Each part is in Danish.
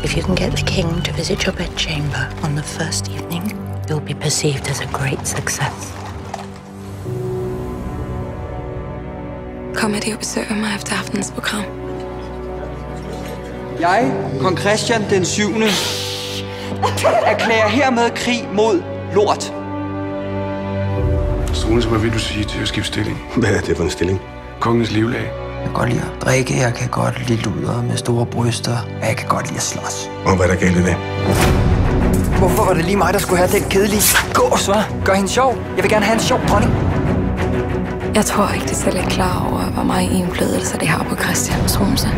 If you can get the king to visit your bedchamber on the first evening, you'll be perceived as a great success. Kommer de og besøger mig efter aftenens program? Jeg, kong Christian den 7. erklærer hermed krig mod lort. Struensee, hvad vil du sige til at skifte stilling? Hvad er det for en stilling? Kongens livlag. Jeg kan godt lide at drikke, jeg kan godt lide luder med store bryster, og jeg kan godt lide at slås. Og hvad er der galt i det? Hvorfor var det lige mig, der skulle have den kedelige gås, hva'? Gør hende sjov. Jeg vil gerne have en sjov dronning. Jeg tror ikke, de selv er klar over, hvor meget indflydelse det har på Christian Struensee.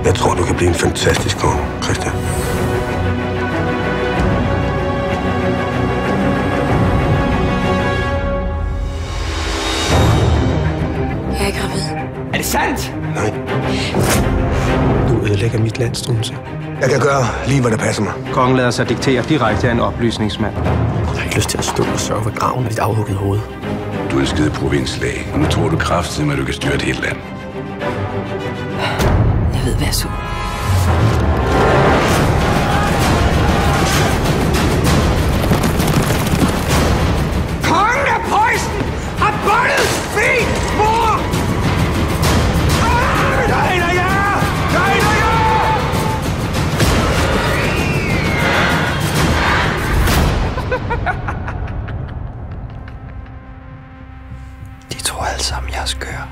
Jeg tror, du kan blive en fantastisk konge, Christian. Jeg er gravid. Er det sandt? Nej. Du ødelægger mit land, Struensee. Jeg kan gøre lige, hvad der passer mig. Kongen lader sig diktere direkte af en oplysningsmand. Jeg har ikke lyst til at stå og sørge ved graven af dit afhuggede hoved. Du er en skide provinslag, og nu tror du kraftigt, at du kan styre et helt land. Jeg ved, hvad jeg så. Kongen af Preussen har bundet min mor! Nej, nej, ja! Nej, nej, ja! De tror alle sammen, jeg er skør.